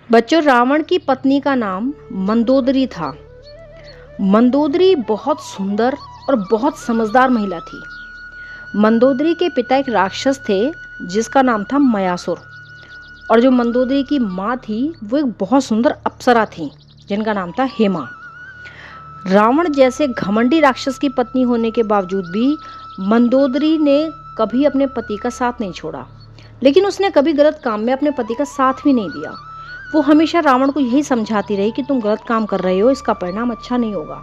बच्चों, रावण की पत्नी का नाम मंदोदरी था। मंदोदरी बहुत सुंदर और बहुत समझदार महिला थी। मंदोदरी के पिता एक राक्षस थे जिसका नाम था मयासुर, और जो मंदोदरी की माँ थी वो एक बहुत सुंदर अप्सरा थी जिनका नाम था हेमा। रावण जैसे घमंडी राक्षस की पत्नी होने के बावजूद भी मंदोदरी ने कभी अपने पति का साथ नहीं छोड़ा, लेकिन उसने कभी गलत काम में अपने पति का साथ भी नहीं दिया। वो हमेशा रावण को यही समझाती रही कि तुम गलत काम कर रहे हो, इसका परिणाम अच्छा नहीं होगा,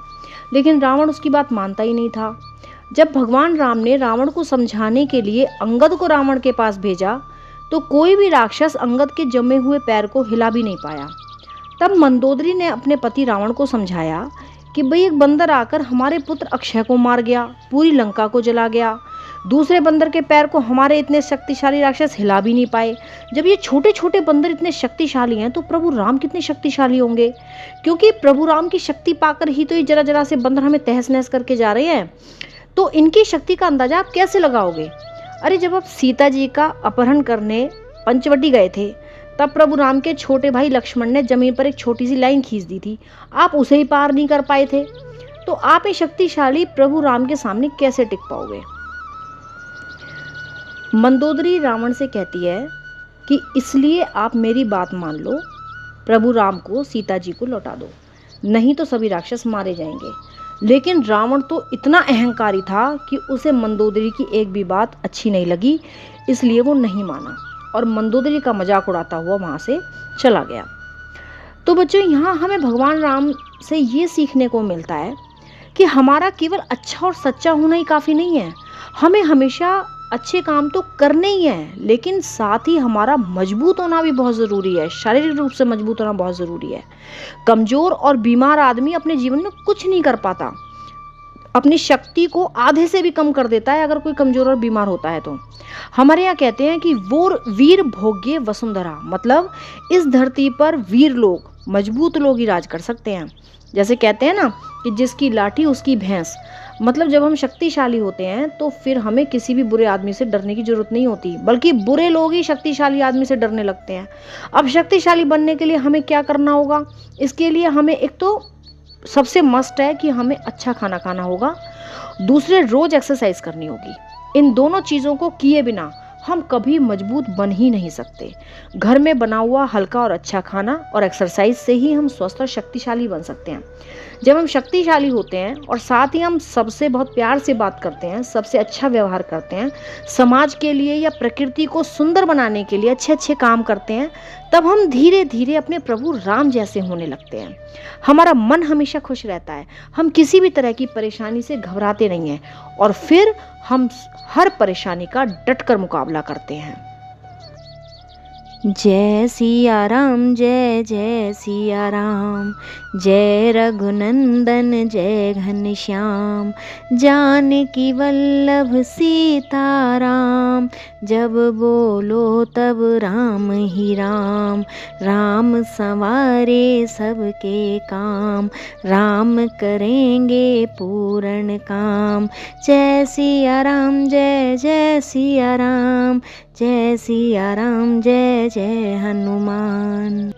लेकिन रावण उसकी बात मानता ही नहीं था। जब भगवान राम ने रावण को समझाने के लिए अंगद को रावण के पास भेजा तो कोई भी राक्षस अंगद के जमे हुए पैर को हिला भी नहीं पाया। तब मंदोदरी ने अपने पति रावण को समझाया कि भाई, एक बंदर आकर हमारे पुत्र अक्षय को मार गया, पूरी लंका को जला गया, दूसरे बंदर के पैर को हमारे इतने शक्तिशाली राक्षस हिला भी नहीं पाए। जब ये छोटे छोटे बंदर इतने शक्तिशाली हैं तो प्रभु राम कितने शक्तिशाली होंगे, क्योंकि प्रभु राम की शक्ति पाकर ही तो ये जरा जरा से बंदर हमें तहस नहस करके जा रहे हैं। तो इनकी शक्ति का अंदाजा आप कैसे लगाओगे? अरे, जब आप सीता जी का अपहरण करने पंचवटी गए थे तब प्रभु राम के छोटे भाई लक्ष्मण ने जमीन पर एक छोटी सी लाइन खींच दी थी, आप उसे ही पार नहीं कर पाए थे। तो आप ये शक्तिशाली प्रभु राम के सामने कैसे टिक पाओगे? मंदोदरी रावण से कहती है कि इसलिए आप मेरी बात मान लो, प्रभु राम को सीता जी को लौटा दो, नहीं तो सभी राक्षस मारे जाएंगे। लेकिन रावण तो इतना अहंकारी था कि उसे मंदोदरी की एक भी बात अच्छी नहीं लगी, इसलिए वो नहीं माना और मंदोदरी का मजाक उड़ाता हुआ वहाँ से चला गया। तो बच्चों, यहाँ हमें भगवान राम से ये सीखने को मिलता है कि हमारा केवल अच्छा और सच्चा होना ही काफ़ी नहीं है, हमें हमेशा अच्छे काम तो करने ही हैं, लेकिन साथ ही हमारा मजबूत होना भी बहुत ज़रूरी है, शारीरिक रूप से मजबूत होना बहुत ज़रूरी है। कमज़ोर और बीमार आदमी अपने जीवन में कुछ नहीं कर पाता, अपनी शक्ति को आधे से भी कम कर देता है अगर कोई कमज़ोर और बीमार होता है तो। हमारे यहाँ कहते हैं कि वो वीर भोग्य वसुंधरा, मतलब इस धरती पर वीर लोग, मजबूत लोग ही राज कर सकते हैं। जैसे कहते हैं ना कि जिसकी लाठी उसकी भैंस, मतलब जब हम शक्तिशाली होते हैं तो फिर हमें किसी भी बुरे आदमी से डरने की जरूरत नहीं होती, बल्कि बुरे लोग ही शक्तिशाली आदमी से डरने लगते हैं। अब शक्तिशाली बनने के लिए हमें क्या करना होगा? इसके लिए हमें एक तो सबसे मस्ट है कि हमें अच्छा खाना खाना होगा, दूसरे रोज एक्सरसाइज करनी होगी। इन दोनों चीज़ों को किए बिना हम कभी मजबूत बन ही नहीं सकते। घर में बना हुआ हल्का और अच्छा खाना और एक्सरसाइज से ही हम स्वस्थ और शक्तिशाली बन सकते हैं। जब हम शक्तिशाली होते हैं और साथ ही हम सबसे बहुत प्यार से बात करते हैं, सबसे अच्छा व्यवहार करते हैं, समाज के लिए या प्रकृति को सुंदर बनाने के लिए अच्छे अच्छे काम करते हैं, तब हम धीरे धीरे अपने प्रभु राम जैसे होने लगते हैं। हमारा मन हमेशा खुश रहता है, हम किसी भी तरह की परेशानी से घबराते नहीं हैं और फिर हम हर परेशानी का डटकर मुकाबला करते हैं। जय सिया राम, जय जय सिया राम, जय रघुनंदन जय घनश्याम, जानकी वल्लभ सीता राम, जब बोलो तब राम ही राम, राम संवारे सबके काम, राम करेंगे पूर्ण काम। जय सिया राम, जय जय सिया राम, जय सिया राम, जय जय हनुमान।